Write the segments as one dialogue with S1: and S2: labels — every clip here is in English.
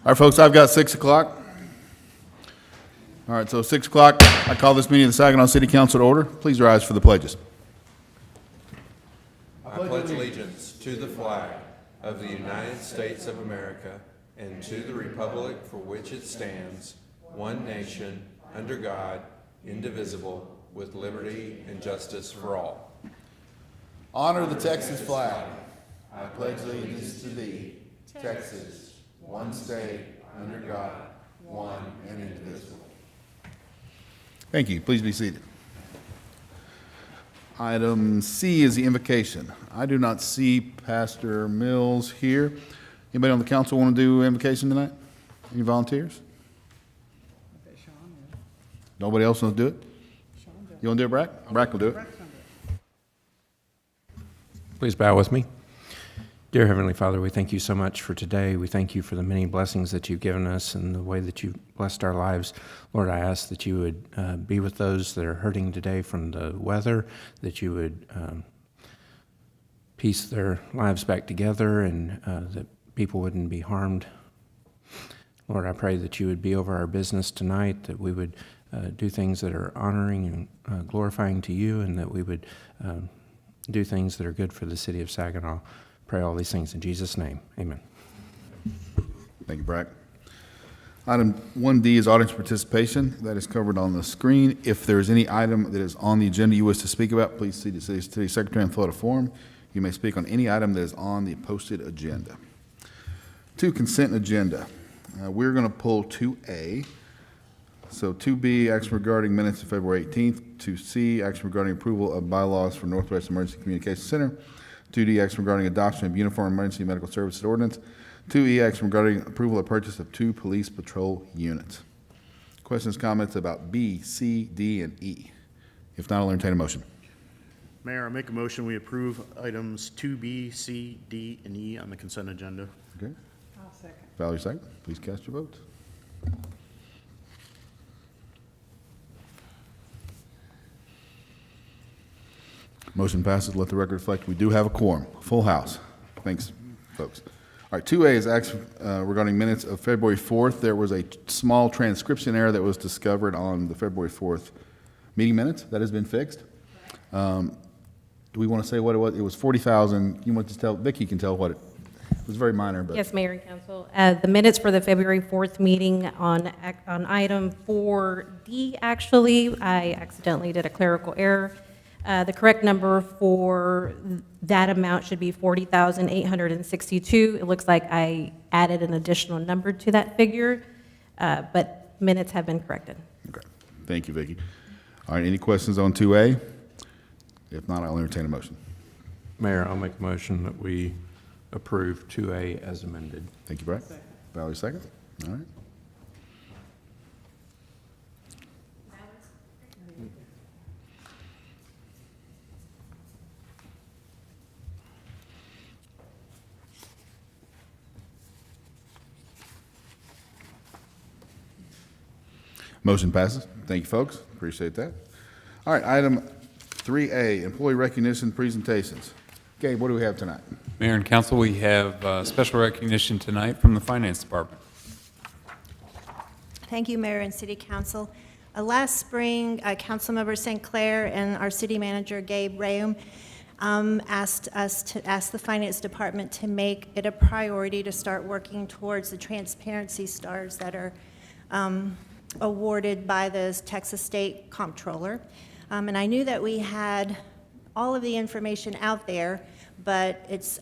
S1: All right, folks, I've got 6 o'clock. All right, so 6 o'clock, I call this meeting of the Saginaw City Council to order. Please rise for the pledges.
S2: I pledge allegiance to the flag of the United States of America and to the republic for which it stands, one nation, under God, indivisible, with liberty and justice for all.
S1: Honor the Texas flag. I pledge allegiance to thee, Texas, one state, under God, one and indivisible. Thank you. Please be seated. Item C is the invocation. I do not see Pastor Mills here. Anybody on the council want to do invocation tonight? Any volunteers? Nobody else wants to do it? You want to do it, Brack? Brack will do it.
S3: Please bow with me. Dear Heavenly Father, we thank you so much for today. We thank you for the many blessings that you've given us and the way that you've blessed our lives. Lord, I ask that you would be with those that are hurting today from the weather, that you would piece their lives back together and that people wouldn't be harmed. Lord, I pray that you would be over our business tonight, that we would do things that are honoring and glorifying to you, and that we would do things that are good for the city of Saginaw. Pray all these things in Jesus' name. Amen.
S1: Thank you, Brack. Item 1D is audience participation. That is covered on the screen. If there is any item that is on the agenda you wish to speak about, please see the city secretary and fill out a form. You may speak on any item that is on the posted agenda. 2, consent agenda. We're going to pull 2A. So 2B, action regarding minutes of February 18th. 2C, action regarding approval of bylaws for Northwest Emergency Communications Center. 2D, action regarding adoption of Uniform Emergency Medical Services Ordinance. 2E, action regarding approval of purchase of 2 police patrol units. Questions, comments about B, C, D, and E? If not, I'll entertain a motion.
S4: Mayor, I make a motion we approve items 2B, C, D, and E on the consent agenda.
S1: Okay.
S5: I'll second.
S1: Valerie, second. Please cast your votes. Motion passes. Let the record reflect we do have a quorum. Full house. Thanks, folks. All right, 2A is action regarding minutes of February 4th. There was a small transcription error that was discovered on the February 4th meeting minutes. That has been fixed. Do we want to say what it was? It was 40,000. You want to tell, Vicki can tell what it was, very minor, but.
S5: Yes, Mayor and Council. The minutes for the February 4th meeting on item 4D, actually, I accidentally did a clerical error. The correct number for that amount should be 40,862. It looks like I added an additional number to that figure, but minutes have been corrected.
S1: Okay. Thank you, Vicki. All right, any questions on 2A? If not, I'll entertain a motion.
S3: Mayor, I'll make a motion that we approve 2A as amended.
S1: Thank you, Brad. Valerie, second. All right. Motion passes. Thank you, folks. Appreciate that. All right, item 3A, employee recognition presentations. Gabe, what do we have tonight?
S6: Mayor and Council, we have special recognition tonight from the Finance Department.
S7: Thank you, Mayor and City Council. Last spring, Councilmember St. Clair and our City Manager, Gabe Rayum, asked us to ask the Finance Department to make it a priority to start working towards the transparency stars that are awarded by the Texas State Comptroller. And I knew that we had all of the information out there, but it's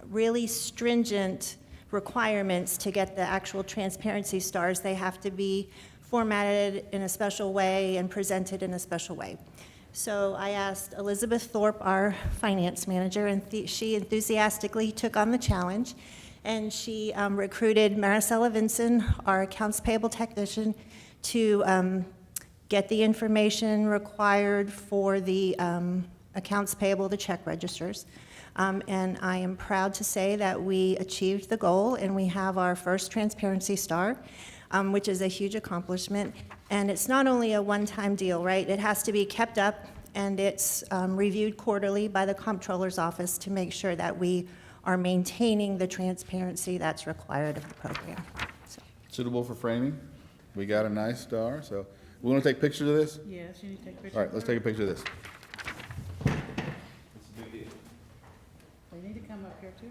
S7: really stringent requirements to get the actual transparency stars. They have to be formatted in a special way and presented in a special way. So I asked Elizabeth Thorpe, our finance manager, and she enthusiastically took on the challenge. And she recruited Maricela Vinson, our accounts payable technician, to get the information required for the accounts payable, the check registers. And I am proud to say that we achieved the goal, and we have our first transparency star, which is a huge accomplishment. And it's not only a one-time deal, right? It has to be kept up, and it's reviewed quarterly by the Comptroller's office to make sure that we are maintaining the transparency that's required of the program. So.
S1: suitable for framing. We got a nice star, so we want to take pictures of this?
S8: Yes, you need to take pictures.
S1: All right, let's take a picture of this.
S8: Well, you need to come up here too.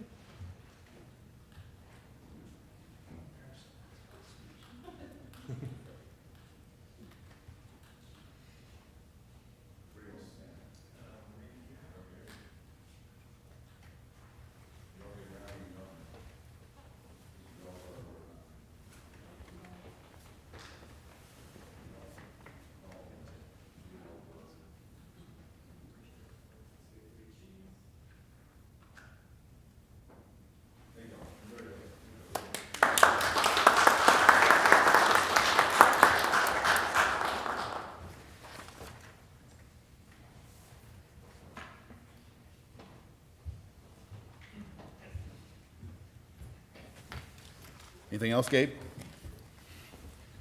S1: Anything else, Gabe?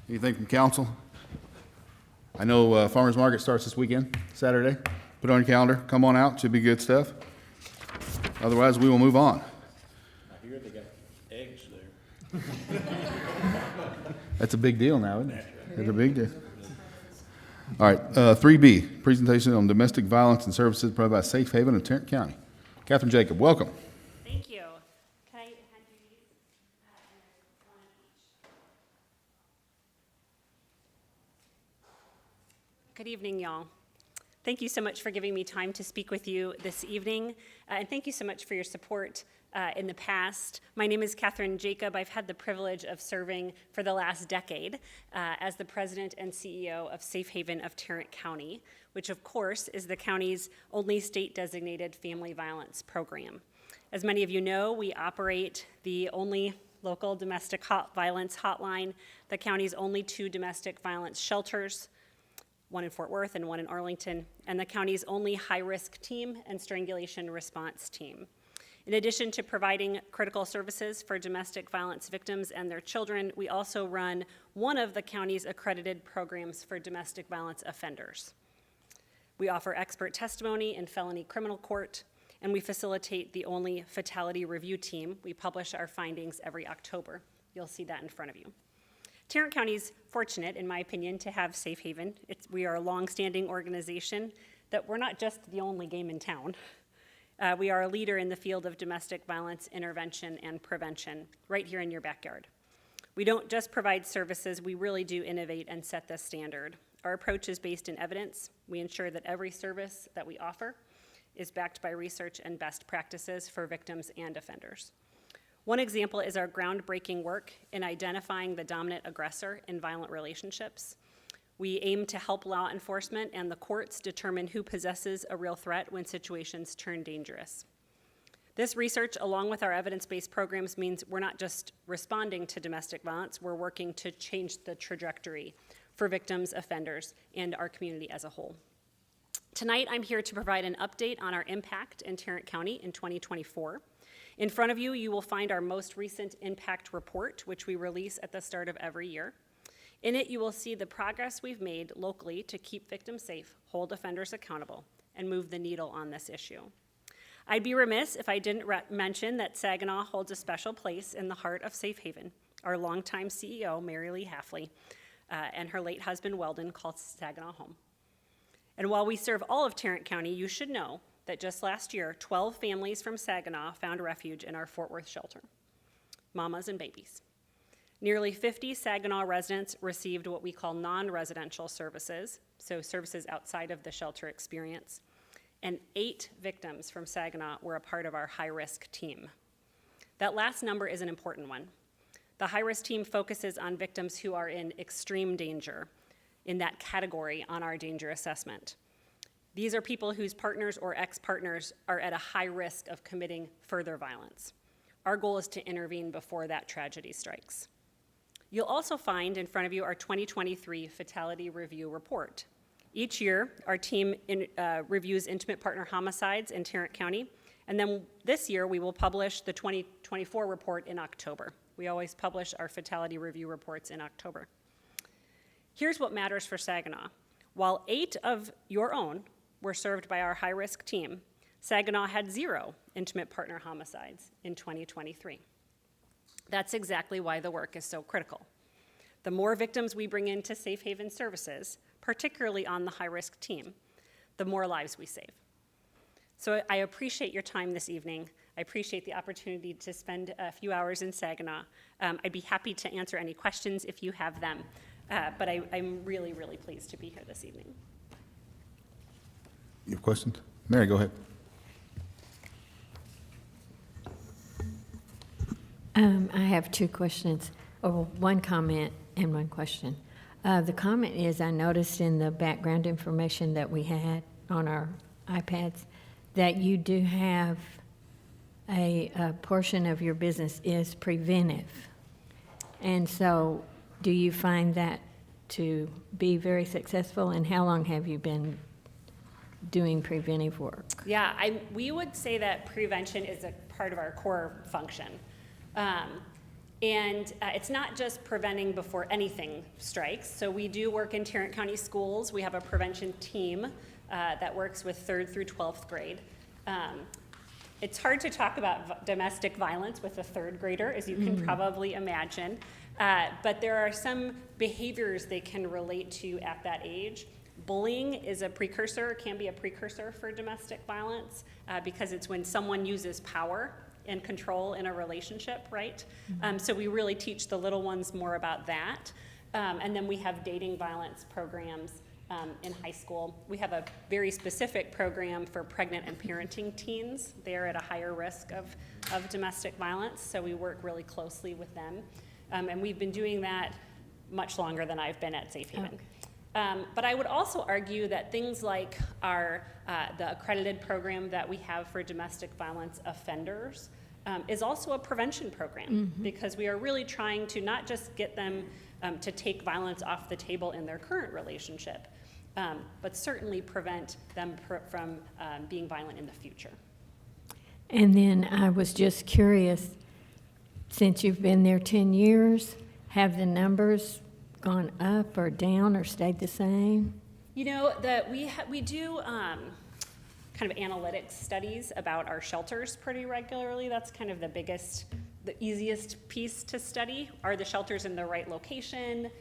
S1: Anything from council? I know Farmers Market starts this weekend, Saturday. Put it on your calendar, come on out, should be good stuff. Otherwise, we will move on.
S4: I hear they got eggs there.
S1: That's a big deal now, isn't it? It's a big deal. All right, 3B, presentation on domestic violence and services provided by Safe Haven of Tarrant County. Catherine Jacob, welcome.
S9: Thank you. Can I hand you these? And there's one each. Good evening, y'all. Thank you so much for giving me time to speak with you this evening, and thank you so much for your support in the past. My name is Catherine Jacob. I've had the privilege of serving for the last decade as the president and CEO of Safe Haven of Tarrant County, which of course is the county's only state-designated family violence program. As many of you know, we operate the only local domestic violence hotline, the county's only 2 domestic violence shelters, one in Fort Worth and one in Arlington, and the county's only high-risk team and strangulation response team. In addition to providing critical services for domestic violence victims and their children, we also run one of the county's accredited programs for domestic violence offenders. We offer expert testimony in felony criminal court, and we facilitate the only fatality review team. We publish our findings every October. You'll see that in front of you. Tarrant County is fortunate, in my opinion, to have Safe Haven. We are a longstanding organization that we're not just the only game in town. We are a leader in the field of domestic violence intervention and prevention, right here in your backyard. We don't just provide services, we really do innovate and set the standard. Our approach is based in evidence. We ensure that every service that we offer is backed by research and best practices for victims and offenders. One example is our groundbreaking work in identifying the dominant aggressor in violent relationships. We aim to help law enforcement and the courts determine who possesses a real threat when situations turn dangerous. This research, along with our evidence-based programs, means we're not just responding to domestic violence, we're working to change the trajectory for victims, offenders, and our community as a whole. Tonight, I'm here to provide an update on our impact in Tarrant County in 2024. In front of you, you will find our most recent impact report, which we release at the start of every year. In it, you will see the progress we've made locally to keep victims safe, hold offenders accountable, and move the needle on this issue. I'd be remiss if I didn't mention that Saginaw holds a special place in the heart of Safe Haven. Our longtime CEO, Mary Lee Halfley, and her late husband, Weldon, called Saginaw home. And while we serve all of Tarrant County, you should know that just last year, 12 families from Saginaw found refuge in our Fort Worth shelter, mamas and babies. Nearly 50 Saginaw residents received what we call non-residential services, so services outside of the shelter experience, and 8 victims from Saginaw were a part of our high-risk team. That last number is an important one. The high-risk team focuses on victims who are in extreme danger in that category on our danger assessment. These are people whose partners or ex-partners are at a high risk of committing further violence. Our goal is to intervene before that tragedy strikes. You'll also find in front of you our 2023 Fatality Review Report. Each year, our team reviews intimate partner homicides in Tarrant County, and then this year we will publish the 2024 report in October. We always publish our Fatality Review Reports in October. Here's what matters for Saginaw. While 8 of your own were served by our high-risk team, Saginaw had 0 intimate partner homicides in 2023. That's exactly why the work is so critical. The more victims we bring into Safe Haven services, particularly on the high-risk team, the more lives we save. So I appreciate your time this evening. I appreciate the opportunity to spend a few hours in Saginaw. I'd be happy to answer any questions if you have them, but I'm really, really pleased to be here this evening.
S1: You have questions? Mary, go ahead.
S10: I have two questions, or one comment and one question. The comment is, I noticed in the background information that we had on our iPads that you do have a portion of your business is preventive. And so do you find that to be very successful, and how long have you been doing preventive work?
S9: Yeah, we would say that prevention is a part of our core function. It's not just preventing before anything strikes. So we do work in Tarrant County Schools. We have a prevention team that works with 3rd through 12th grade. It's hard to talk about domestic violence with a 3rd grader, as you can probably imagine. But there are some behaviors they can relate to at that age. Bullying is a precursor, can be a precursor for domestic violence, because it's when someone uses power and control in a relationship, right? So we really teach the little ones more about that. And then we have dating violence programs in high school. We have a very specific program for pregnant and parenting teens. They're at a higher risk of domestic violence, so we work really closely with them. And we've been doing that much longer than I've been at Safe Haven. But I would also argue that things like the accredited program that we have for domestic violence offenders is also a prevention program, because we are really trying to not just get them to take violence off the table in their current relationship, but certainly prevent them from being violent in the future.
S10: And then I was just curious, since you've been there 10 years, have the numbers gone up or down or stayed the same?
S9: You know, we do kind of analytics studies about our shelters pretty regularly. That's kind of the easiest piece to study. Are the shelters in the right location?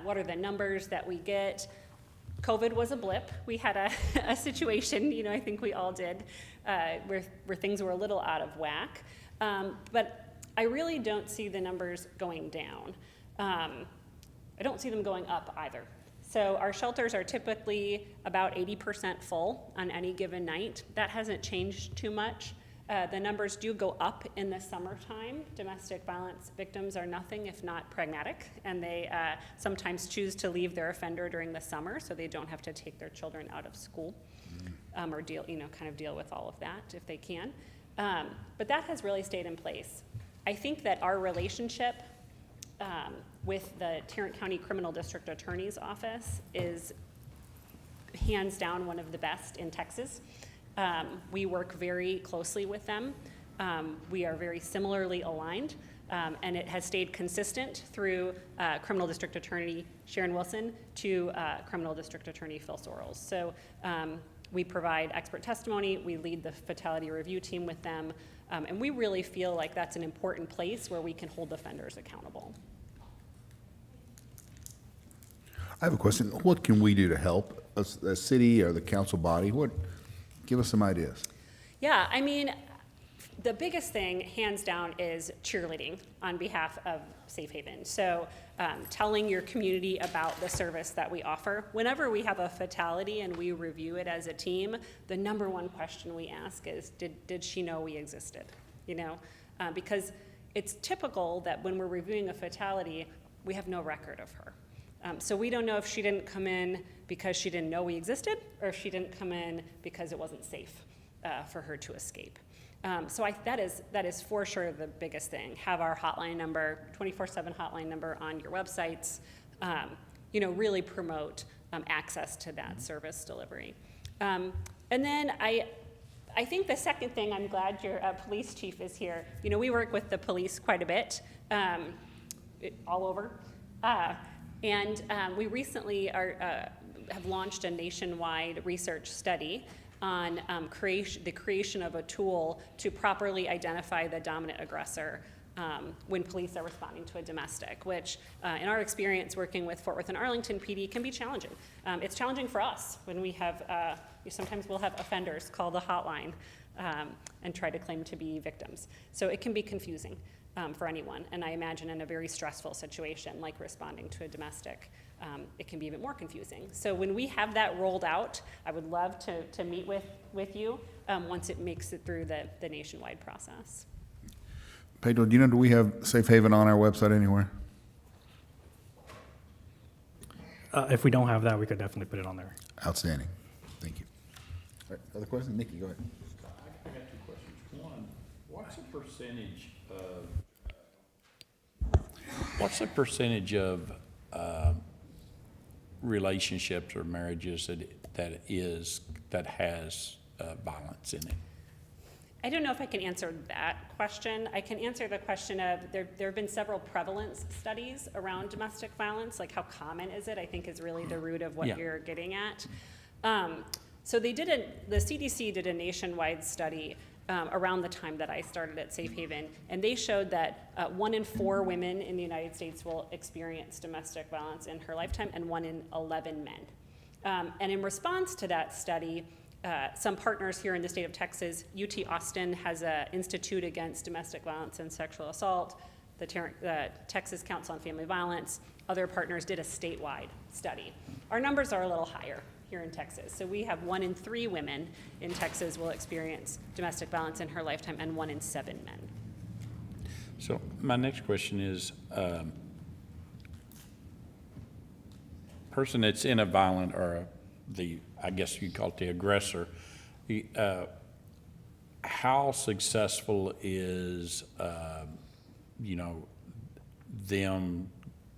S9: What are the numbers that we get? COVID was a blip. We had a situation, you know, I think we all did, where things were a little out of whack. But I really don't see the numbers going down. I don't see them going up either. So our shelters are typically about 80% full on any given night. That hasn't changed too much. The numbers do go up in the summertime. Domestic violence victims are nothing if not pragmatic, and they sometimes choose to leave their offender during the summer so they don't have to take their children out of school or deal with all of that if they can. But that has really stayed in place. I think that our relationship with the Tarrant County Criminal District Attorney's Office is hands down one of the best in Texas. We work very closely with them. We are very similarly aligned, and it has stayed consistent through Criminal District Attorney Sharon Wilson to Criminal District Attorney Phil Sorrells. So we provide expert testimony, we lead the fatality review team with them, and we really feel like that's an important place where we can hold offenders accountable.
S1: I have a question. What can we do to help a city or the council body? Give us some ideas.
S9: Yeah, I mean, the biggest thing, hands down, is cheerleading on behalf of Safe Haven. So telling your community about the service that we offer. Whenever we have a fatality and we review it as a team, the number one question we ask is, did she know we existed? You know, because it's typical that when we're reviewing a fatality, we have no record of her. So we don't know if she didn't come in because she didn't know we existed, or if she didn't come in because it wasn't safe for her to escape. So that is for sure the biggest thing. Have our hotline number, 24/7 hotline number on your websites. You know, really promote access to that service delivery. And then I think the second thing, I'm glad your police chief is here. You know, we work with the police quite a bit, all over. And we recently have launched a nationwide research study on the creation of a tool to properly identify the dominant aggressor when police are responding to a domestic, which in our experience working with Fort Worth and Arlington PD can be challenging. It's challenging for us when we have, sometimes we'll have offenders call the hotline and try to claim to be victims. So it can be confusing for anyone, and I imagine in a very stressful situation like responding to a domestic, it can be even more confusing. So when we have that rolled out, I would love to meet with you once it makes it through the nationwide process.
S1: Pedro, do you know, do we have Safe Haven on our website anywhere?
S11: If we don't have that, we could definitely put it on there.
S1: Outstanding. Thank you. All right, other questions? Nikki, go ahead.
S12: I got two questions. One, what's the percentage of relationships or marriages that has violence in it?
S9: I don't know if I can answer that question. I can answer the question of, there have been several prevalence studies around domestic violence, like how common is it, I think is really the root of what you're getting at. So the CDC did a nationwide study around the time that I started at Safe Haven, and they showed that 1 in 4 women in the United States will experience domestic violence in her lifetime, and 1 in 11 men. And in response to that study, some partners here in the state of Texas, UT Austin has an Institute Against Domestic Violence and Sexual Assault, the Texas Council on Family Violence, other partners did a statewide study. Our numbers are a little higher here in Texas. So we have 1 in 3 women in Texas will experience domestic violence in her lifetime, and 1 in 7 men.
S12: So my next question is, person that's in a violent or I guess you call it the aggressor, how successful is, them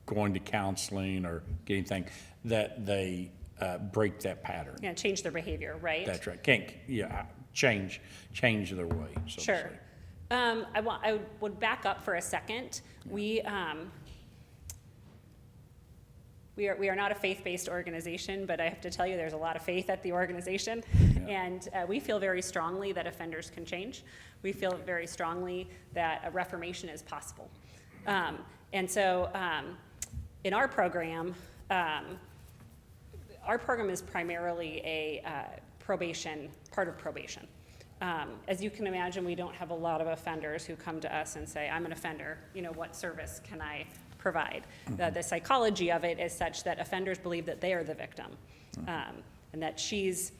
S12: going to counseling or getting things that they break that pattern?
S9: Yeah, change their behavior, right?
S12: That's right. Change their way, so to
S9: Sure.
S12: say.
S9: I would back up for a second. We are not a faith-based organization, but I have to tell you there's a lot of faith at the organization. And we feel very strongly that offenders can change. We feel very strongly that a reformation is possible. And so in our program is primarily a part of probation. As you can imagine, we don't have a lot of offenders who come to us and say, I'm an offender, what service can I provide? The psychology of it is such that offenders believe that they are the victim, and that she's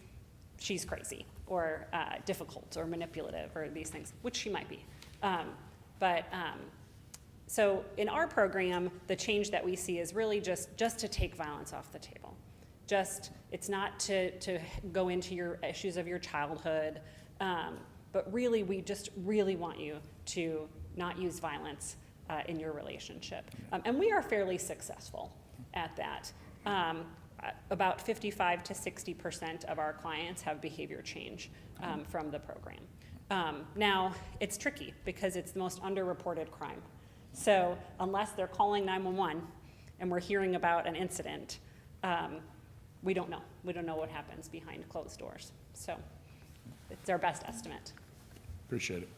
S9: crazy or difficult or manipulative or these things, which she might be. So in our program, the change that we see is really just to take violence off the table. It's not to go into your issues of your childhood, but really, we just really want you to not use violence in your relationship. And we are fairly successful at that. About 55 to 60% of our clients have behavior change from the program. Now, it's tricky because it's the most underreported crime. So unless they're calling 911 and we're hearing about an incident, we don't know. We don't know what happens behind closed doors. So it's our best estimate.
S12: Appreciate it.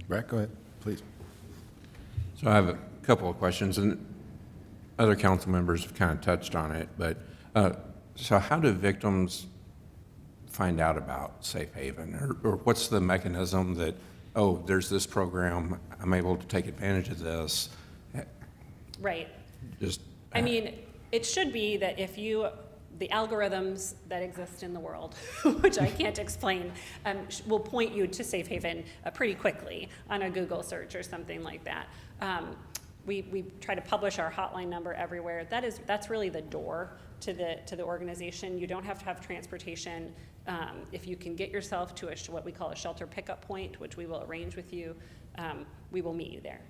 S1: Brett, go ahead, please.
S3: So I have a couple of questions, and other council members have kind of touched on it, but so how do victims find out about Safe Haven? Or what's the mechanism that, oh, there's this program, I'm able to take advantage of this?
S9: Right.
S3: Just.
S9: I mean, it should be that the algorithms that exist in the world, which I can't explain, will point you to Safe Haven pretty quickly on a Google search or something like that. We try to publish our hotline number everywhere. That's really the door to the organization. You don't have to have transportation. If you can get yourself to what we call a shelter pickup point, which we will arrange with you, we will meet you there.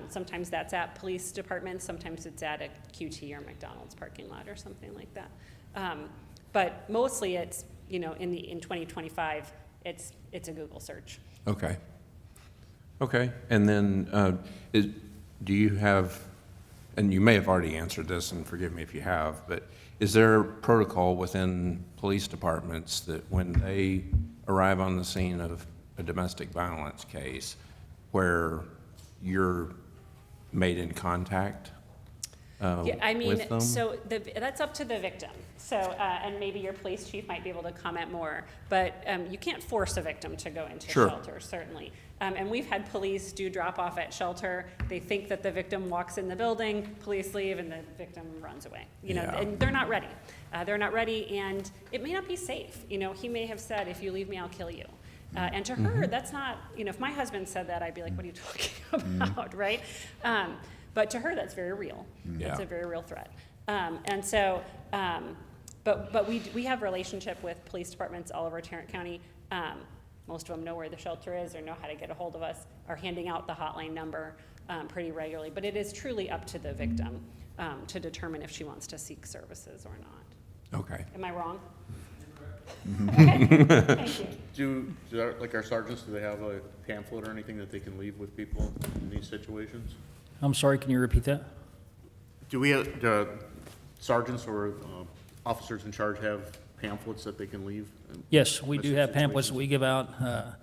S9: Sometimes that's at police departments, sometimes it's at a QT or McDonald's parking lot or something like that. But mostly it's, in 2025, it's a Google search.
S3: Okay. And then do you have, and you may have already answered this, and forgive me if you have, but is there a protocol within police departments that when they arrive on the scene of a domestic violence case, where you're made in contact
S9: Yeah, I mean,
S3: with them?
S9: so that's up to the victim. So, and maybe your police chief might be able to comment more, but you can't force a victim to go into
S3: Sure.
S9: shelter, certainly. And we've had police do drop-off at shelter. They think that the victim walks in the building, police leave, and the victim runs away. You know,
S3: Yeah.
S9: and they're not ready. They're not ready, and it may not be safe. You know, he may have said, if you leave me, I'll kill you. And to her, that's not, you know, if my husband said that, I'd be like, what are you talking about, right? But to her, that's very real.
S3: Yeah.
S9: It's a very real threat. And so, but we have relationship with police departments all over Tarrant County. Most of them know where the shelter is or know how to get a hold of us, are handing out the hotline number pretty regularly. But it is truly up to the victim to determine if she wants to seek services or not.
S3: Okay.
S9: Am I wrong? Okay, thank you.
S4: Like our sergeants, do they have a pamphlet or anything that they can leave with people in these situations?
S11: I'm sorry, can you repeat that?
S4: Do we have, sergeants or officers in charge have pamphlets that they can leave?
S11: Yes, we do
S4: Such
S11: have pamphlets that
S4: situations?
S11: we give out. A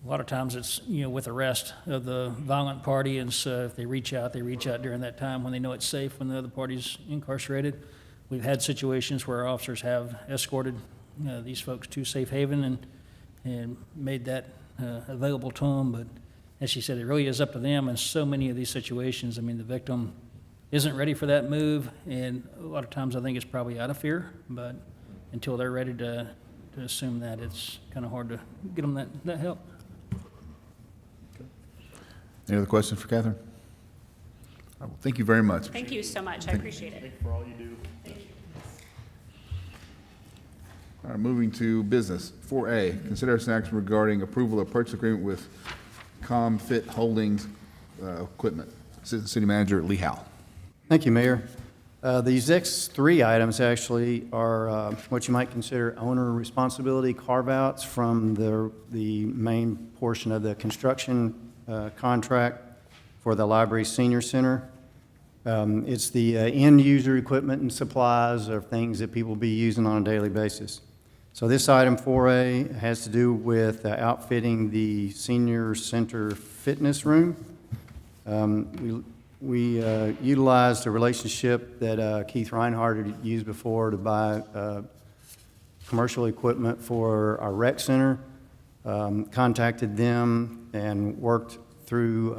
S11: lot of times it's, with arrest of the violent party, and so if they reach out during that time when they know it's safe, when the other party's incarcerated. We've had situations where our officers have escorted these folks to safe haven and made that available to them, but as she said, it really is up to them in so many of these situations. I mean, the victim isn't ready for that move, and a lot of times I think it's probably out of fear, but until they're ready to assume that, it's kind of hard to get them that help.
S1: Any other questions for Catherine? All right, well, thank you very much.
S9: Thank you so much. I appreciate it.
S4: Thank you for all you do.
S1: All right, moving to business. 4A, consideration action regarding approval of purchase agreement with ComFit Holdings Equipment. Assistant City Manager Lee Howe.
S13: Thank you, Mayor. These next three items actually are what you might consider owner responsibility carve-outs from the main portion of the construction contract for the Library Senior Center. It's the end-user equipment and supplies or things that people be using on a daily basis. So this item 4A has to do with outfitting the Senior Center fitness room. We utilized a relationship that Keith Reinhardt had used before to buy commercial equipment for our rec center. Contacted them and worked through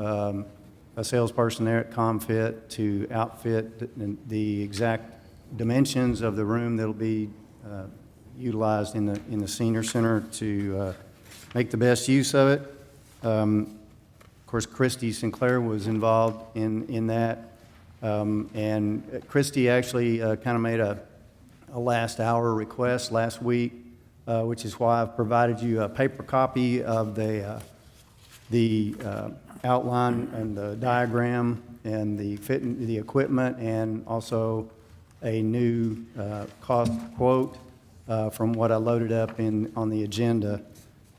S13: a salesperson there at ComFit to outfit the exact dimensions of the room that'll be utilized in the senior center to make the best use of it. Of course, Christy Sinclair was involved in that. And Christy actually kind of made a last hour request last week, which is why I've provided you a paper copy of the outline and the diagram and the equipment, and also a new cost quote from what I loaded up on the agenda.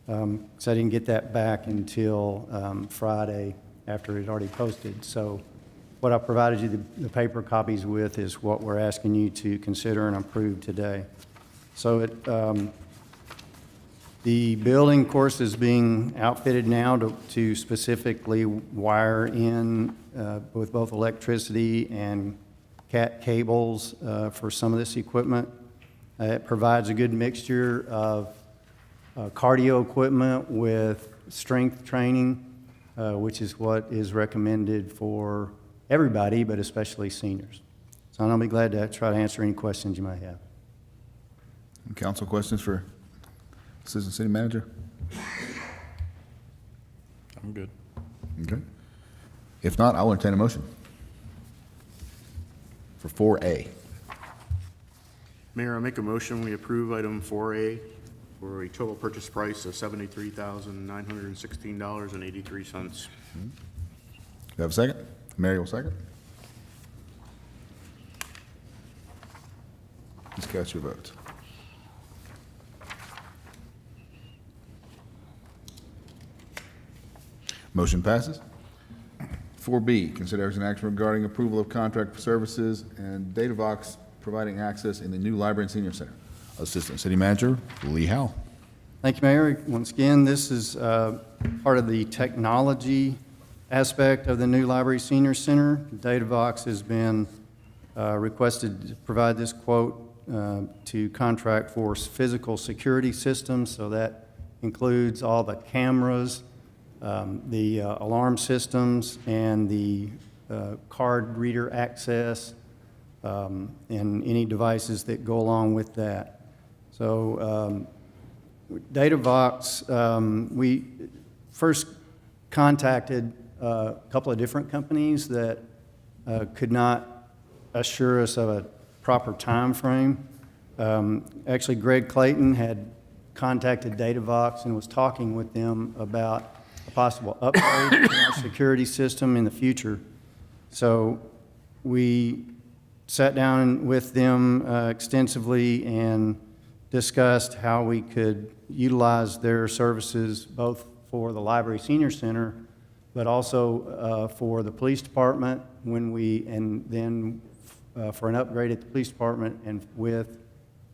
S13: So I didn't get that back until Friday after it had already posted. So what I provided you the paper copies with is what we're asking you to consider and approve today. So the building, of course, is being outfitted now to specifically wire in with both electricity and CAT cables for some of this equipment. It provides a good mixture of cardio equipment with strength training, which is what is recommended for everybody, but especially seniors. So I'll be glad to try to answer any questions you might have.
S1: Council questions for Assistant City Manager?
S12: I'm good.
S1: Okay. If not, I'll entertain a motion for 4A.
S4: Mayor, I make a motion, we approve item 4A for a total purchase price of $73,916.83.
S1: Do you have a second? Mary will second. Please cast your votes. Motion passes. 4B, consideration action regarding approval of contract for services and Datavox providing access in the new Library and Senior Center. Assistant City Manager Lee Howe.
S13: Thank you, Mayor. Once again, this is part of the technology aspect of the new Library Senior Center. Datavox has been requested to provide this quote to contract for physical security systems, so that includes all the cameras, the alarm systems, and the card reader access, and any devices that go along with that. So Datavox, we first contacted a couple of different companies that could not assure us of a proper time frame. Actually, Greg Clayton had contacted Datavox and was talking with them about a possible upgrade in our security system in the future. So we sat down with them extensively and discussed how we could utilize their services both for the Library Senior Center, but also for the police department and then for an upgrade at the police department, and with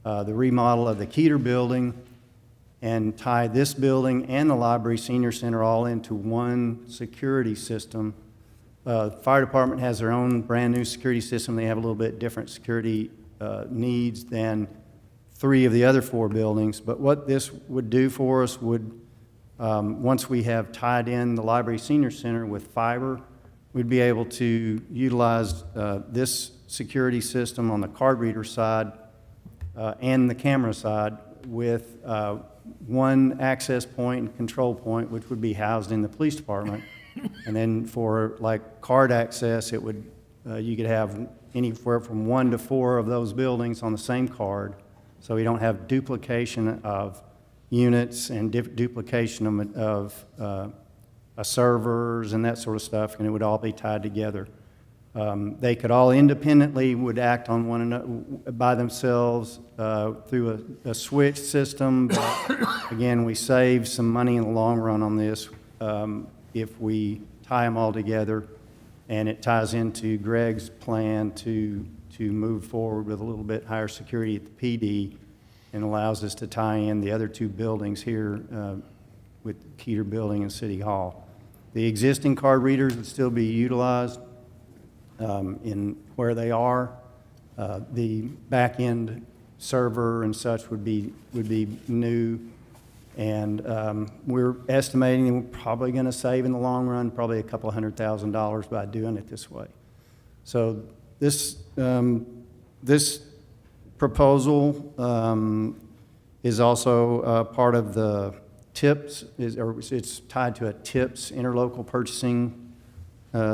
S13: the remodel of the Keeter building, and tie this building and the Library Senior Center all into one security system. The fire department has their own brand-new security system. They have a little bit different security needs than 3 of the other 4 buildings. But what this would do for us would, once we have tied in the Library Senior Center with fiber, we'd be able to utilize this security system on the card reader side and the camera side with one access point and control point, which would be housed in the police department. And then for like card access, it would you could have anywhere from 1 to 4 of those buildings on the same card, so we don't have duplication of units and duplication of servers and that sort of stuff, and it would all be tied together. They could all independently would act on one another by themselves through a switch system. But again, we save some money in the long run on this if we tie them all together, and it ties into Greg's plan to move forward with a little bit higher security at the PD, and allows us to tie in the other 2 buildings here with Keeter Building and City Hall. The existing card readers would still be utilized in where they are. The back-end server and such would be new, and we're estimating we're probably going to save in the long run probably a couple $100,000 by doing it this way. So this proposal is also part of the TIPS, it's tied to a TIPS, interlocal purchasing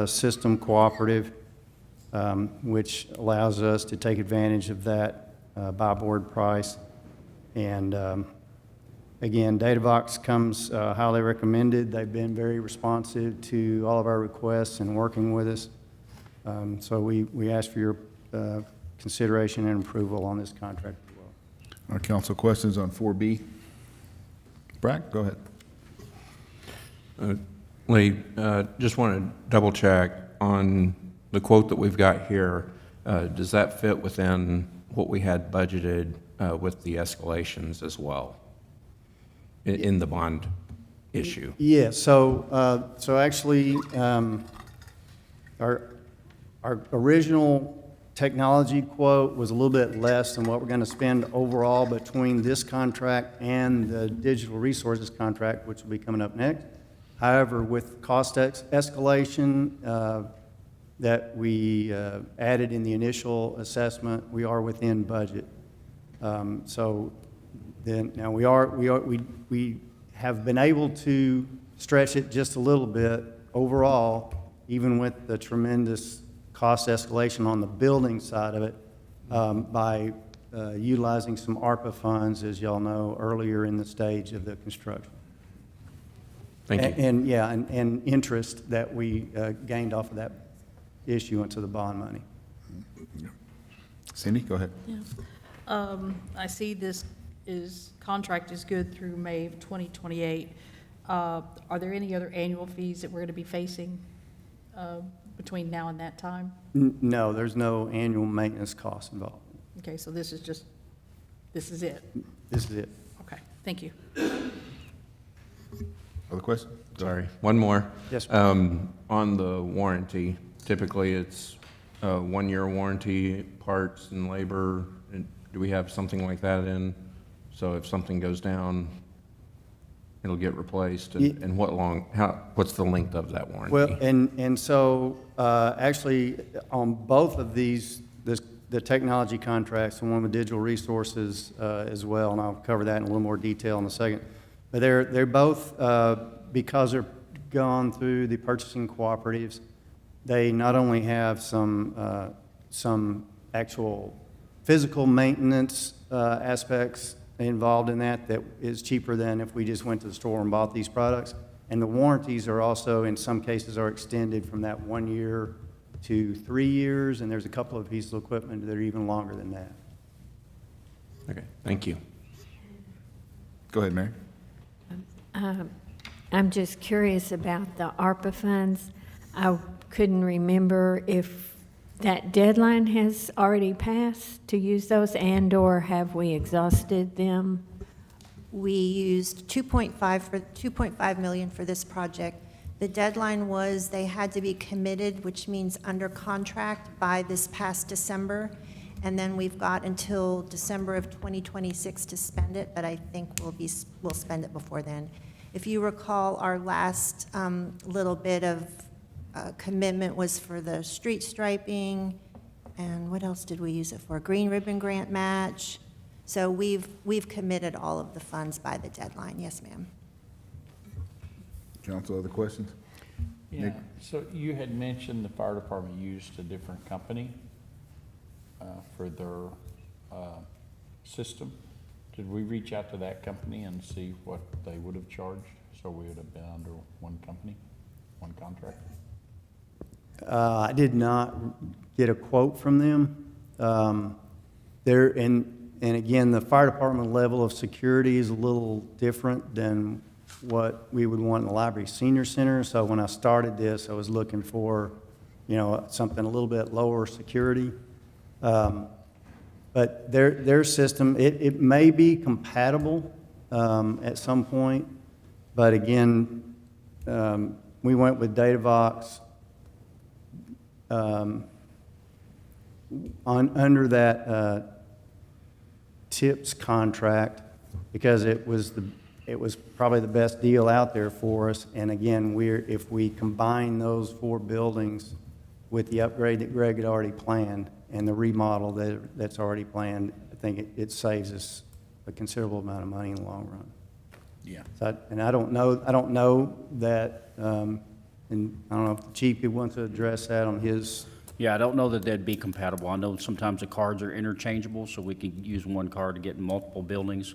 S13: system cooperative, which allows us to take advantage of that buy board price. And again, Datavox comes highly recommended. They've been very responsive to all of our requests and working with us. So we ask for your consideration and approval on this contract as well.
S1: Our council questions on 4B? Brack, go ahead.
S3: Lee, just want to double check on the quote that we've got here. Does that fit within what we had budgeted with the escalations as well in the bond issue?
S13: Yeah, so actually, our original technology quote was a little bit less than what we're going to spend overall between this contract and the digital resources contract, which will be coming up next. However, with cost escalation that we added in the initial assessment, we are within budget. So then now we have been able to stretch it just a little bit overall, even with the tremendous cost escalation on the building side of it, by utilizing some ARPA funds, as y'all know, earlier in the stage of the construction.
S3: Thank you.
S13: And interest that we gained off of that issuance of the bond money.
S1: Cindy, go ahead.
S8: Yeah. I see this contract is good through May of 2028. Are there any other annual fees that we're going to be facing between now and that time?
S13: No, there's no annual maintenance cost involved.
S8: Okay, so this is it?
S13: This is it.
S8: Okay, thank you.
S1: Other questions? Go ahead.
S3: Sorry, one more.
S13: Yes,
S3: On the warranty, typically it's a 1-year warranty, parts and labor. And do we have something like that in? So if something goes down, it'll get replaced? And what's the length of that warranty?
S13: Well, and so, actually, on both of these, the technology contracts, and one with Digital Resources as well, and I'll cover that in a little more detail in a second. But they're both, because they're gone through the purchasing cooperatives, they not only have some actual physical maintenance aspects involved in that is cheaper than if we just went to the store and bought these products. And the warranties are also, in some cases, are extended from that 1 year to 3 years, and there's a couple of pieces of equipment that are even longer than that.
S3: Okay, thank you.
S1: Go ahead, Mary.
S10: I'm just curious about the ARPA funds. I couldn't remember if that deadline has already passed to use those, and/or have we exhausted them?
S7: We used 2.5 million for this project. The deadline was they had to be committed, which means under contract by this past December. And then we've got until December of 2026 to spend it, but I think we'll spend it before then. If you recall, our last little bit of commitment was for the street striping, and what else did we use it for? Green ribbon grant match. So we've committed all of the funds by the deadline. Yes, ma'am.
S1: Council, other questions?
S12: Yeah, so you had mentioned the fire department used a different company for their system. Did we reach out to that company and see what they would have charged? So we would have been under one company, one contract?
S13: I did not get a quote from them. And again, the fire department level of security is a little different than what we would want in the library senior center. So when I started this, I was looking for, something a little bit lower security. But their system, it may be compatible at some point, but again, we went with DataVox under that TIPS contract, because it was probably the best deal out there for us. And again, if we combine those 4 buildings with the upgrade that Greg had already planned and the remodel that's already planned, I think it saves us a considerable amount of money in the long run.
S12: Yeah.
S13: So, and I don't know that, and I don't know if the chief wants to address that on his.
S14: Yeah, I don't know that they'd be compatible. I know sometimes the cards are interchangeable, so we can use one card to get in multiple buildings,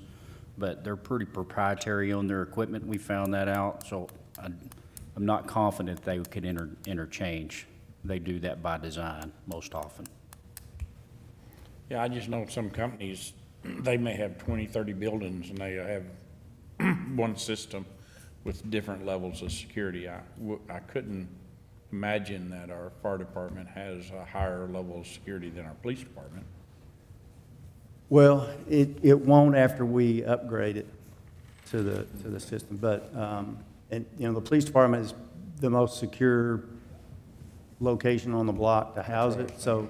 S14: but they're pretty proprietary on their equipment. We found that out, so I'm not confident they could interchange. They do that by design most often.
S12: Yeah, I just know some companies, they may have 20, 30 buildings and they have one system with different levels of security. I couldn't imagine that our fire department has a higher level of security than our police department.
S13: Well, it won't after we upgrade it to the system, but, and, the police department is the most secure location on the block to house it, so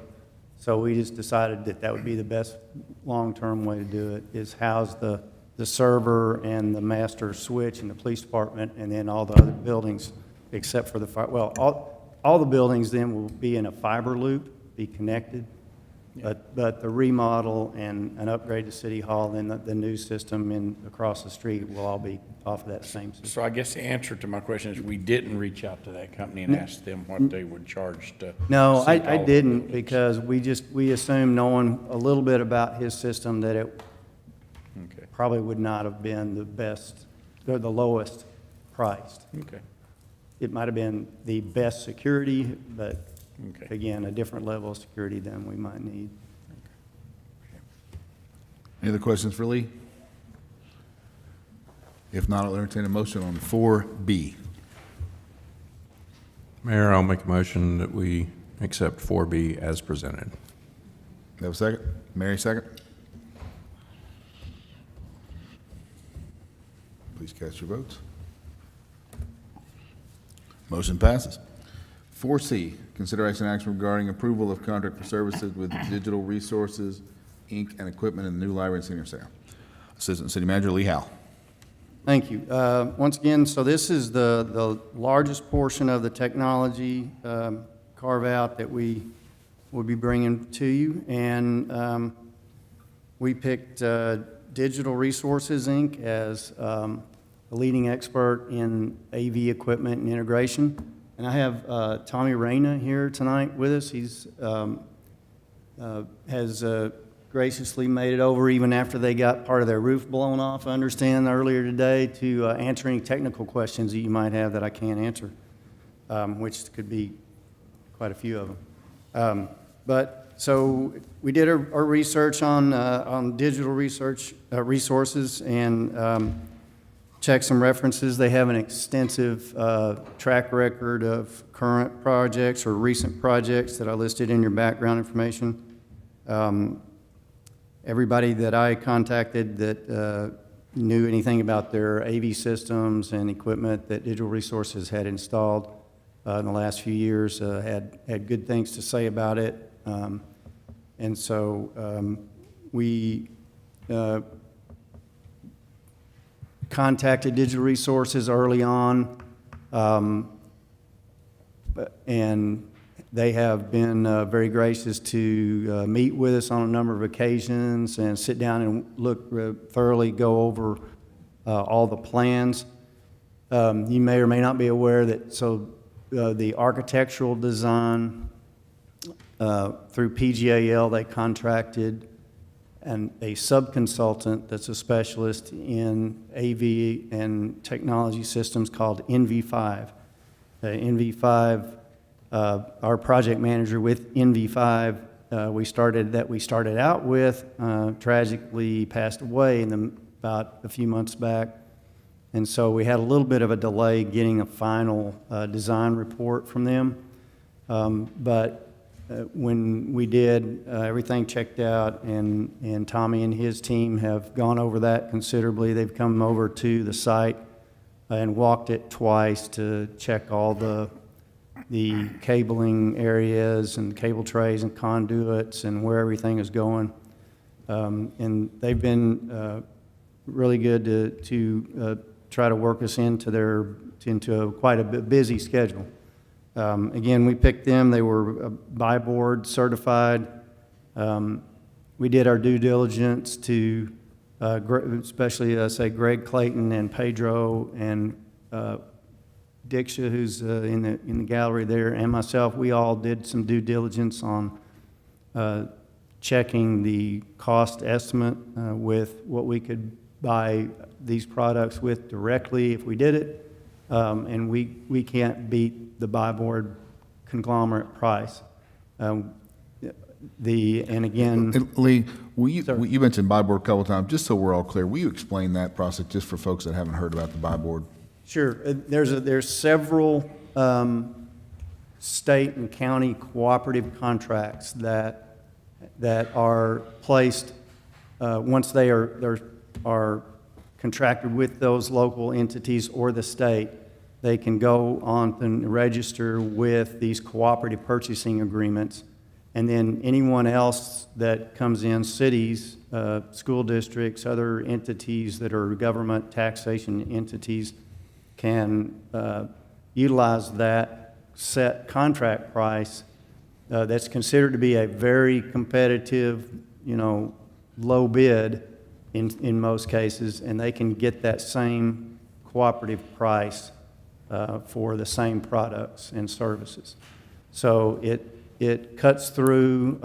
S13: we just decided that would be the best long-term way to do it, is house the server and the master switch in the police department, and then all the other buildings, except for the fire, well, all the buildings then will be in a fiber loop, be connected.
S12: Yeah.
S13: But the remodel and an upgrade to City Hall, then the new system across the street will all be off of that same system.
S12: So I guess the answer to my question is we didn't reach out to that company and ask them what they would charge to.
S13: No,
S12: seat
S13: I
S12: all the
S13: didn't,
S12: buildings.
S13: because we assumed, knowing a little bit about his system, that it
S12: Okay,
S13: probably would not have been the best, or the lowest priced.
S12: okay,
S13: It might have been the best security, but
S12: okay.
S13: again, a different level of security than we might need.
S1: Any other questions for Lee? If not, I'll entertain a motion on 4B.
S3: Mayor, I'll make a motion that we accept 4B as presented.
S1: Have a second? Mary, second? Please cast your votes. Motion passes. 4C, consideration action regarding approval of contract for services with Digital Resources, Inc. and equipment in the new library and senior center. Assistant City Manager Lee Howell.
S13: Thank you. Once again, so this is the largest portion of the technology carve-out that we will be bringing to you. And we picked Digital Resources, Inc. as a leading expert in AV equipment and integration. And I have Tommy Reyna here tonight with us. He's has graciously made it over even after they got part of their roof blown off, I understand, earlier today, to answer any technical questions that you might have that I can't answer, which could be quite a few of them. But so we did our research on digital research resources and checked some references. They have an extensive track record of current projects or recent projects that I listed in your background information. Everybody that I contacted that knew anything about their AV systems and equipment that Digital Resources had installed in the last few years had good things to say about it. And so we contacted Digital Resources early on, and they have been very gracious to meet with us on a number of occasions and sit down and look thoroughly, go over all the plans. You may or may not be aware that the architectural design through PGAL, they contracted a sub-consultant that's a specialist in AV and technology systems called NV5. NV5, our project manager with NV5, we started out with, tragically passed away about a few months back. And so we had a little bit of a delay getting a final design report from them. But when we did, everything checked out, and Tommy and his team have gone over that considerably. They've come over to the site and walked it twice to check all the cabling areas and cable trays and conduits and where everything is going. And they've been really good to try to work us into quite a busy schedule. Again, we picked them. They were by board certified. We did our due diligence to, especially say Greg Clayton and Pedro and Diksha, who's in the gallery there, and myself. We all did some due diligence on checking the cost estimate with what we could buy these products with directly if we did it. And we can't beat the buy board conglomerate price. And again,
S1: Lee, you mentioned buy board a couple times. Just so we're all clear, will you explain that process just for folks that haven't heard about the buy board?
S13: Sure. There's several state and county cooperative contracts that are placed once they are contracted with those local entities or the state. They can go on and register with these cooperative purchasing agreements, and then anyone else that comes in, cities, school districts, other entities that are government taxation entities, can utilize that set contract price that's considered to be a very competitive, low bid in most cases, and they can get that same cooperative price for the same products and services. So it cuts through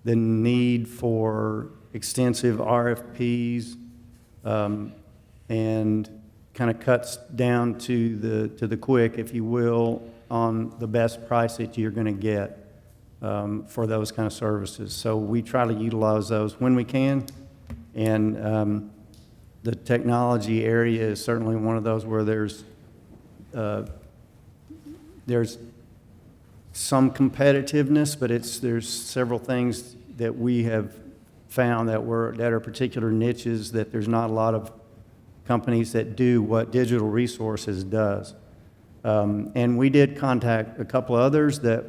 S13: the need for extensive RFPs and kind of cuts down to the quick, if you will, on the best price that you're going to get for those kind of services. So we try to utilize those when we can, and the technology area is certainly one of those where there's some competitiveness, but there's several things that we have found that are particular niches that there's not a lot of companies that do what Digital Resources does. And we did contact a couple others that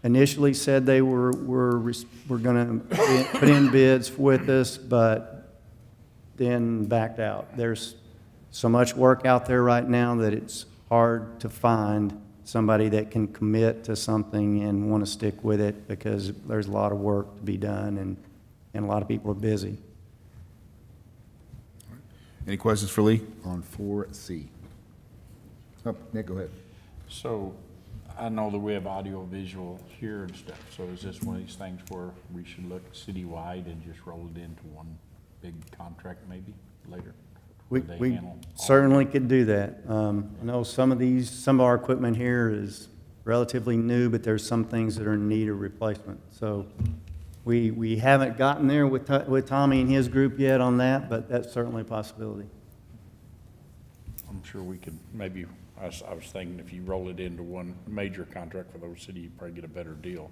S13: initially said they were going to put in bids with us, but then backed out. There's so much work out there right now that it's hard to find somebody that can commit to something and want to stick with it, because there's a lot of work to be done, and a lot of people are busy.
S1: Any questions for Lee on 4C? Oh, Nick, go ahead.
S12: So I know that we have audio visual here and stuff, so is this one of these things where we should look citywide and just roll it into one big contract maybe later?
S13: We
S12: Where they
S13: we
S12: handle all
S13: certainly could do that. I know some of our equipment here is relatively new, but there's some things that are in need of replacement. So we haven't gotten there with Tommy and his group yet on that, but that's certainly a possibility.
S12: I'm sure we could maybe, I was thinking if you roll it into one major contract for those city, you'd probably get a better deal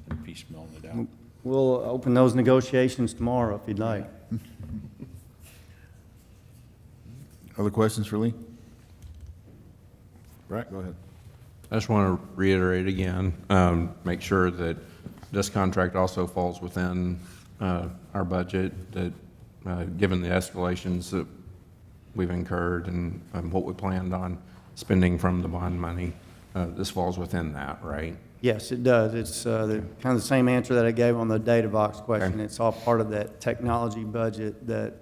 S12: than piecemealing it out.
S13: We'll open those negotiations tomorrow if you'd like.
S1: Other questions for Lee? Brett, go ahead.
S3: I just want to reiterate again, make sure that this contract also falls within our budget, that given the escalations that we've incurred and what we planned on spending from the bond money, this falls within that, right?
S13: Yes, it does. It's kind of the same answer that I gave on the data box question.
S3: Okay.
S13: It's all part of that technology budget that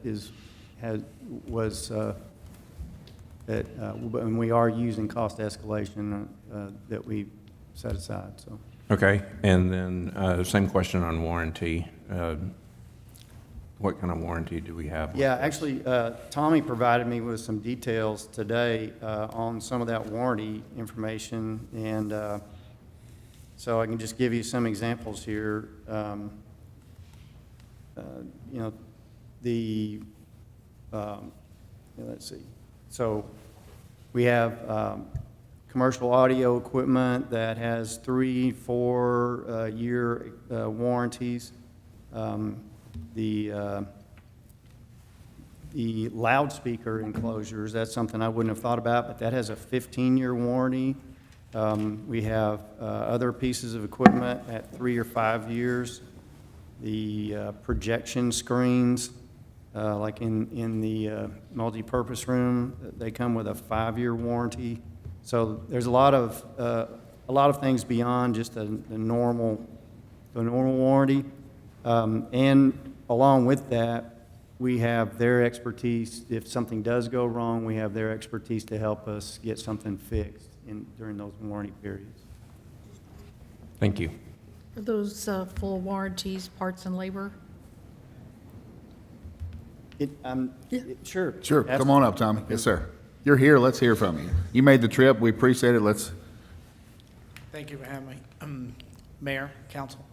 S13: and we are using cost escalation that we set aside, so.
S3: Okay, and then same question on warranty. What kind of warranty do we have?
S13: Yeah, actually, Tommy provided me with some details today on some of that warranty information, and so I can just give you some examples here. Let's see. So we have commercial audio equipment that has 3-4 year warranties. The loudspeaker enclosures, that's something I wouldn't have thought about, but that has a 15-year warranty. We have other pieces of equipment at 3 or 5 years. The projection screens, like in the multi-purpose room, they come with a 5-year warranty. So there's a lot of things beyond just the normal warranty. And along with that, we have their expertise. If something does go wrong, we have their expertise to help us get something fixed during those warranty periods.
S3: Thank you.
S8: Are those full warranties, parts and labor?
S13: Sure.
S1: Sure, come on up, Tommy. Yes, sir. You're here, let's hear from you. You made the trip, we appreciate it,
S15: Thank you for having me. Mayor, council.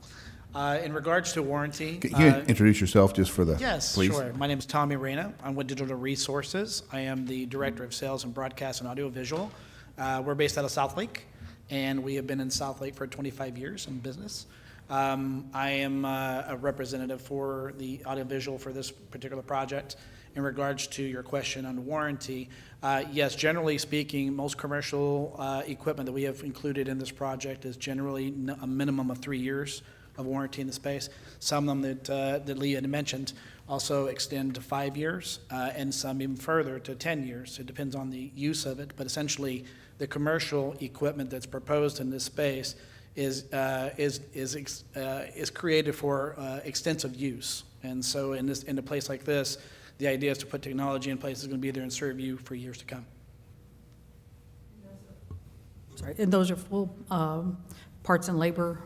S15: In regards to warranty.
S1: Can you introduce yourself just for the,
S15: Yes,
S1: please?
S15: sure. My name is Tommy Reyna. I'm with Digital Resources. I am the Director of Sales and Broadcast and Audiovisual. We're based out of South Lake, and we have been in South Lake for 25 years in business. I am a representative for the audiovisual for this particular project. In regards to your question on warranty, yes, generally speaking, most commercial equipment that we have included in this project is generally a minimum of 3 years of warranty in the space. Some of them that Lee had mentioned also extend to 5 years, and some even further to 10 years. It depends on the use of it, but essentially the commercial equipment that's proposed in this space is created for extensive use. And so in a place like this, the idea is to put technology in place that's going to be there and serve you for years to come.
S8: Sorry, and those are full parts and labor?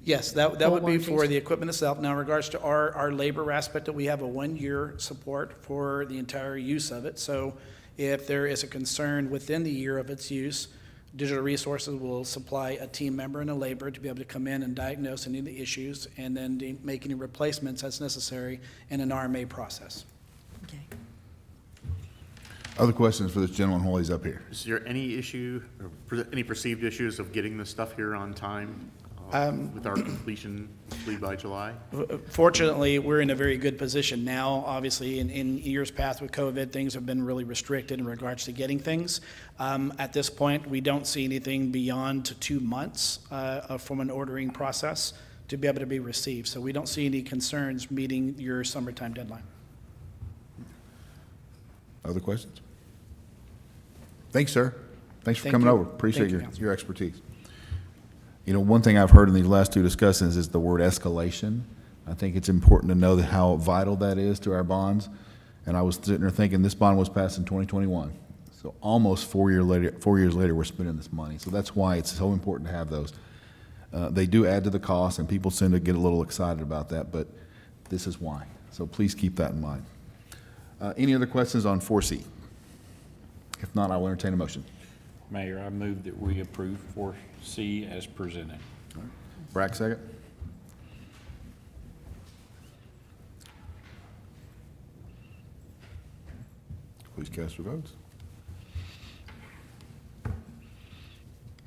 S15: Yes, that
S8: Full
S15: would be for
S8: warranties.
S15: the equipment itself. Now, in regards to our labor aspect, that we have a 1-year support for the entire use of it. So if there is a concern within the year of its use, Digital Resources will supply a team member and a laborer to be able to come in and diagnose any of the issues and then make any replacements as necessary in an RMA process.
S8: Okay.
S1: Other questions for this gentleman while he's up here?
S4: Is there any issue, or any perceived issues of getting this stuff here on time? with our completion by July?
S15: Fortunately, we're in a very good position now. Obviously, in years past with COVID, things have been really restricted in regards to getting things. At this point, we don't see anything beyond 2 months from an ordering process to be able to be received. So we don't see any concerns meeting your summertime deadline.
S1: Other questions? Thanks, sir. Thanks for
S15: Thank
S1: coming
S15: you.
S1: over. Appreciate
S15: Thank you,
S1: your,
S15: Councilman.
S1: your expertise. You know, one thing I've heard in these last two discussions is the word escalation. I think it's important to know that how vital that is to our bonds. And I was sitting there thinking, this bond was passed in 2021. So almost 4 years later, we're spending this money. So that's why it's so important to have those. They do add to the cost, and people tend to get a little excited about that, but this is why. So please keep that in mind. Any other questions on 4C? If not, I will entertain a motion.
S12: Mayor, I move that we approve 4C as presented.
S1: Brack, second. Please cast your votes.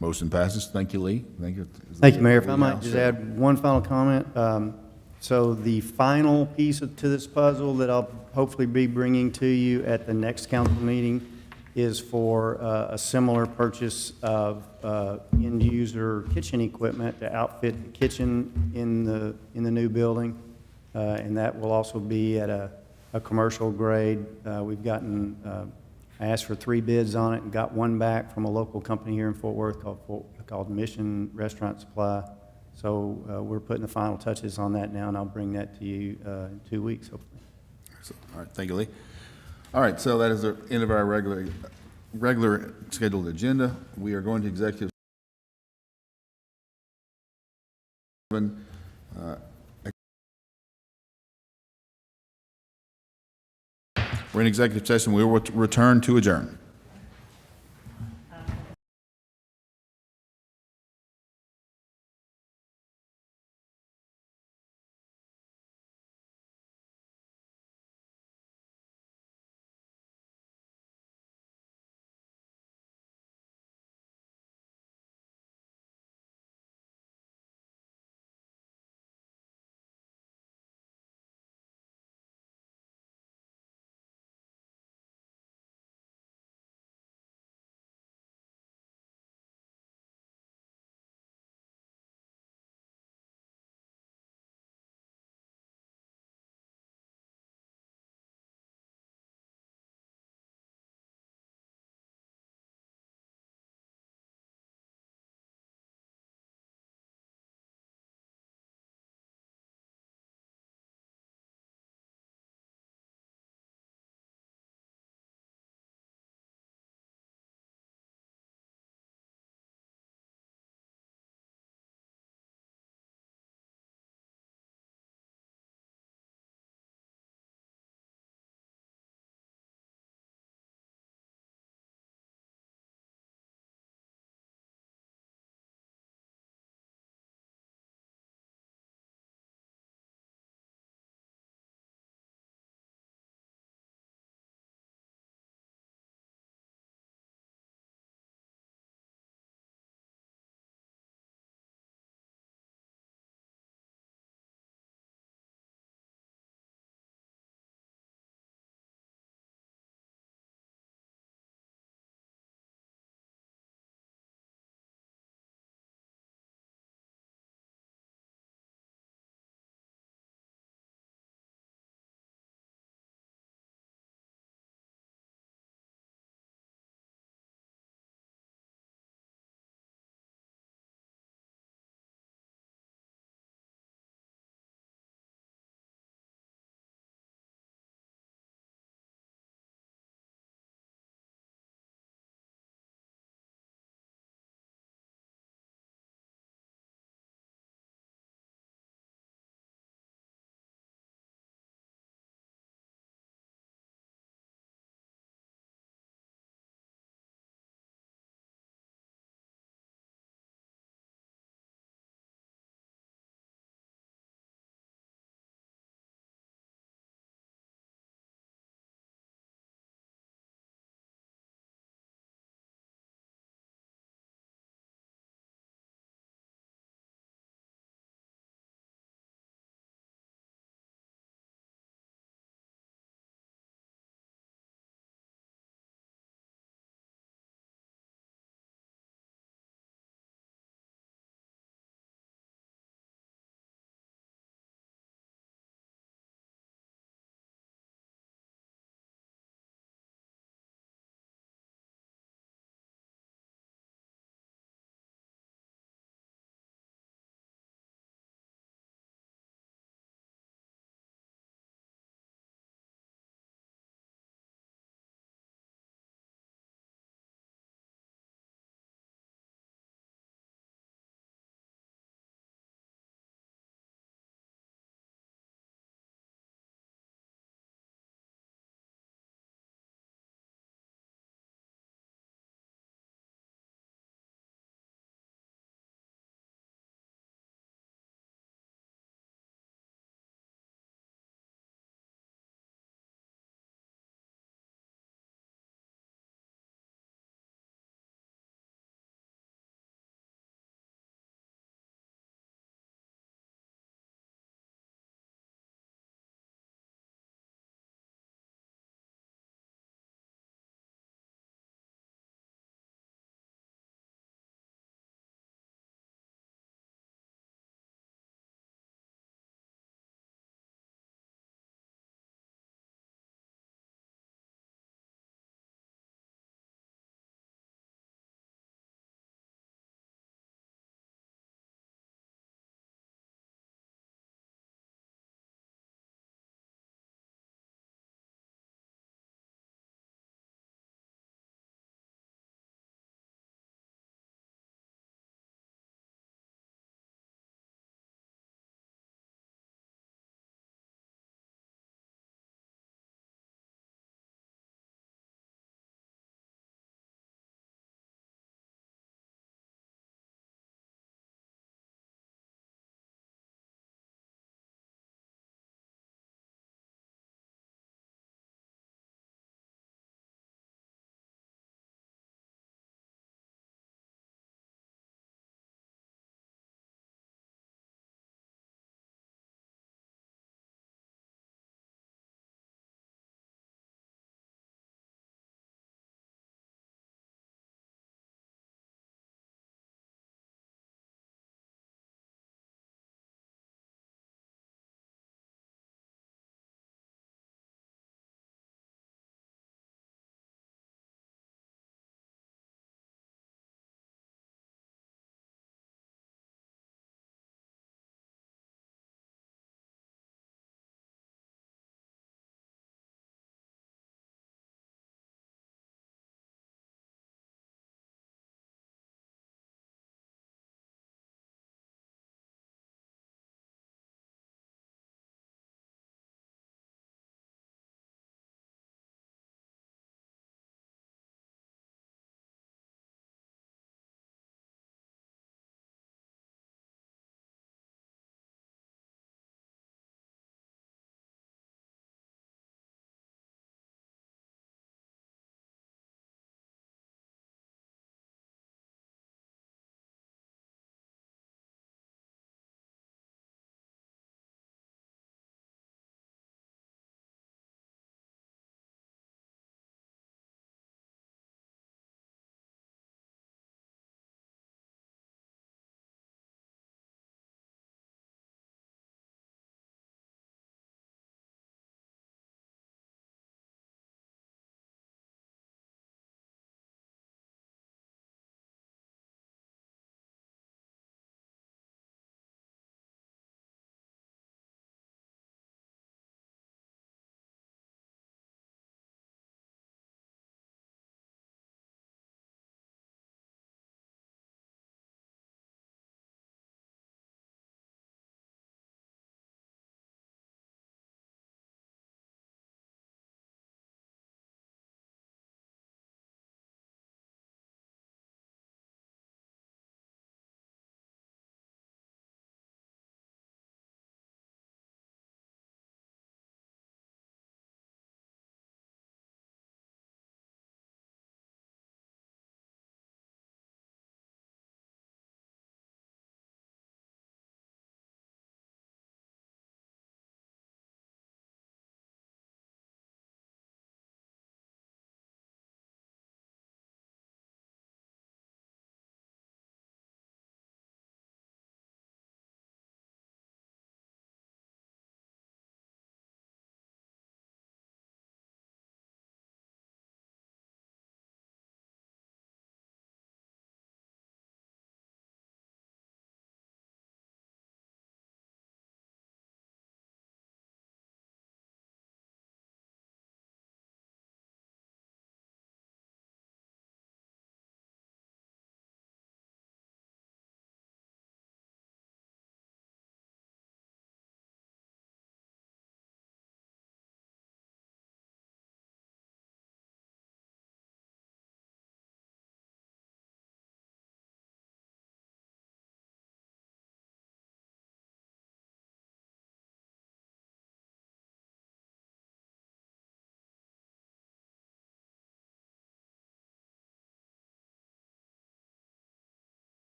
S1: Motion passes. Thank you, Lee. Thank you.
S13: Thank you, Mayor. If I might just add one final comment. So the final piece to this puzzle that I'll hopefully be bringing to you at the next council meeting is for a similar purchase of end-user kitchen equipment to outfit the kitchen in the new building. And that will also be at a commercial grade. We've gotten, I asked for 3 bids on it and got one back from a local company here in Fort Worth called Mission Restaurant Supply. So we're putting the final touches on that now, and I'll bring that to you in 2 weeks, hopefully.
S1: All right, thank you, Lee. All right, so that is the end of our regular scheduled agenda. We are going to executive. We're in executive session. We will return to adjourn.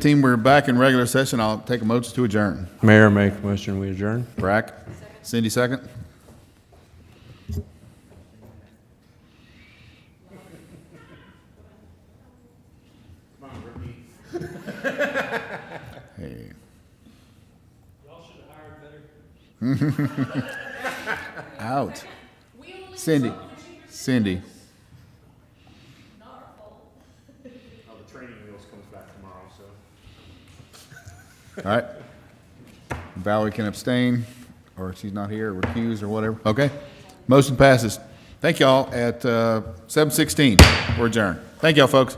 S1: Team, we're back in regular session. I'll take a motion to adjourn.
S3: Mayor, make a motion, we adjourn.
S1: Brack? Cindy, second? Hey. Out. Cindy.
S4: Oh, the training wheels comes back tomorrow, so.
S1: All right. Valerie can abstain, or she's not here, recuse, or whatever. Okay. Motion passes. Thank y'all. At 7:16, we're adjourned. Thank y'all, folks.